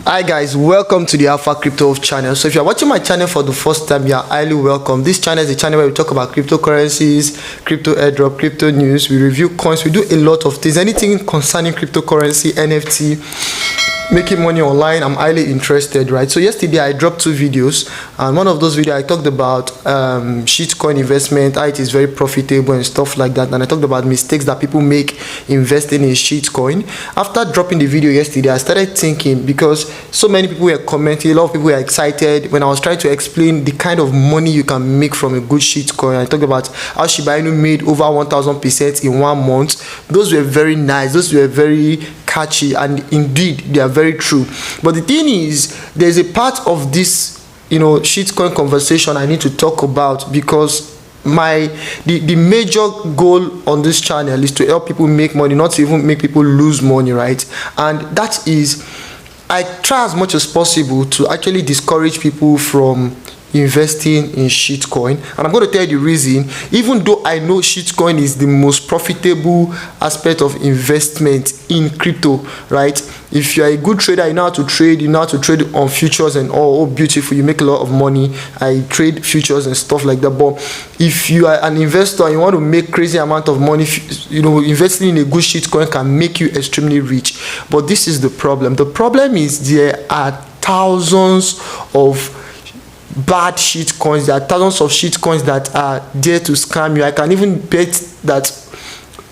Hi guys, welcome to the Alpha Crypto channel. So if you're watching my channel for the first time, you are highly welcome. This channel is a channel where we talk about cryptocurrencies, crypto airdrop, crypto news, we review coins, we do a lot of things, anything concerning cryptocurrency, NFT, making money online. I'm highly interested, right? So yesterday I dropped 2 videos, and one of those videos I talked about shitcoin investment, how it is very profitable and stuff like that, and I talked about mistakes that people make investing in shitcoin. After dropping the video yesterday, I started thinking, because so many people were commenting, a lot of people were excited when I was trying to explain the kind of money you can make from a good shitcoin. I talked about how Shiba Inu made over 1000% in 1 month. Those were very nice, those were very catchy, and indeed they are very true. But the thing is, there's a part of this shitcoin conversation I need to talk about, because the major goal on this channel is to help people make money, not to even make people lose money, right? And that is, I try as much as possible to actually discourage people from investing in shitcoin, and I'm going to tell you the reason. Even though I know shitcoin is the most profitable aspect of investment in crypto, right? If you are a good trader, you know how to trade, on futures and all. Oh, beautiful, you make a lot of money. I trade futures and stuff like that. But if you are an investor and you want to make crazy amount of money, investing in a good shitcoin can make you extremely rich. But this is the problem. The problem is there are thousands of bad shitcoins. There are thousands of shitcoins that are there to scam you. I can even bet that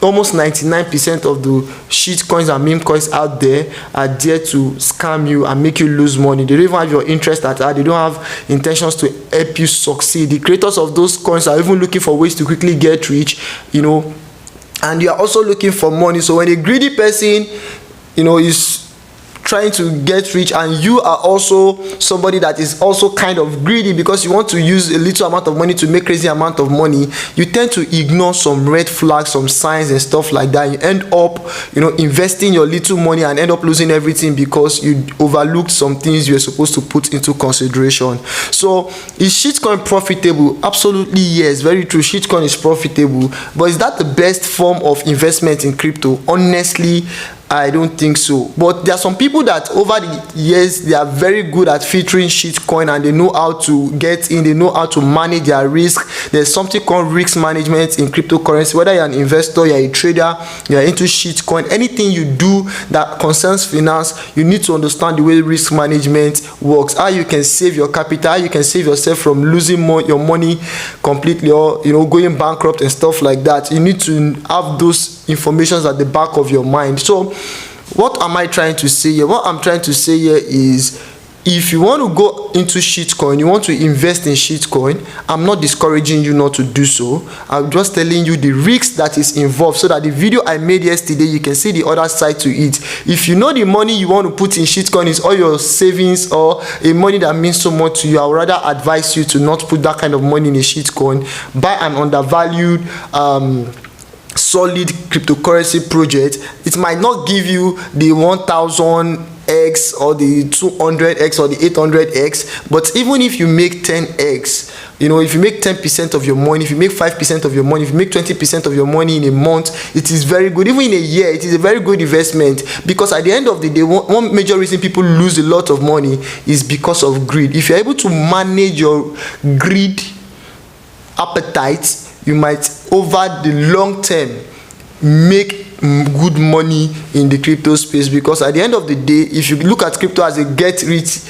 almost 99% of the shitcoins and meme coins out there are there to scam you and make you lose money. They don't even have your interest at all. They don't have intentions to help you succeed. The creators of those coins are even looking for ways to quickly get rich, and you are also looking for money. So when a greedy person is trying to get rich, and you are also somebody that is also kind of greedy because you want to use a little amount of money to make crazy amount of money, you tend to ignore some red flags, some signs and stuff like that. You end up investing your little money and end up losing everything because you overlooked some things you were supposed to put into consideration. So is shitcoin profitable? Absolutely yes, very true. Shitcoin is profitable, but is that the best form of investment in crypto? Honestly, I don't think so. But there are some people that over the years, they are very good at filtering shitcoin, and they know how to get in, they know how to manage their risk. There's something called risk management in cryptocurrency. Whether you're an investor, you're a trader, you're into shitcoin, anything you do that concerns finance, you need to understand the way risk management works, how you can save your capital, how you can save yourself from losing your money completely, or going bankrupt and stuff like that. You need to have those informations at the back of your mind. So what am I trying to say here? What I'm trying to say here is, if you want to go into shitcoin, you want to invest in shitcoin, I'm not discouraging you not to do so. I'm just telling you the risk that is involved, so that the video I made yesterday, you can see the other side to it. If you know the money you want to put in shitcoin is all your savings or a money that means so much to you, I would rather advise you to not put that kind of money in a shitcoin. Buy an undervalued solid cryptocurrency project. It might not give you the 1000x or the 200x or the 800x, but even if you make 10x, if you make 10% of your money, if you make 5% of your money, if you make 20% of your money in a month, it is very good. Even in a year, it is a very good investment, because at the end of the day, one major reason people lose a lot of money is because of greed. If you're able to manage your greed appetite, you might over the long term make good money in the crypto space. Because at the end of the day, if you look at crypto as a get rich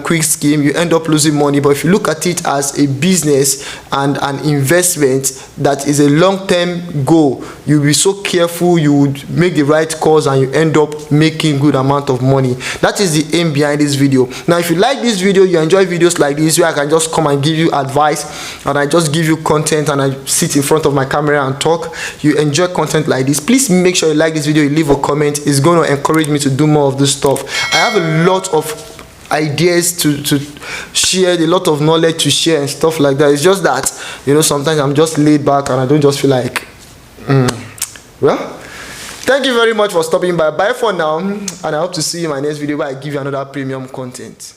quick scheme, you end up losing money. But if you look at it as a business and an investment that is a long-term goal, you'll be so careful, you would make the right calls, and you end up making good amount of money. That is the aim behind this video. Now, if you like this video, you enjoy videos like this where I can just come and give you advice, and I just give you content, and I sit in front of my camera and talk, you enjoy content like this, please make sure you like this video, you leave a comment. It's going to encourage me to do more of this stuff. I have a lot of ideas to share, a lot of knowledge to share and stuff like that. It's just that sometimes I'm just laid back and I don't just feel like well, thank you very much for stopping by. Bye for now, and I hope to see you in my next video where I give you another premium content.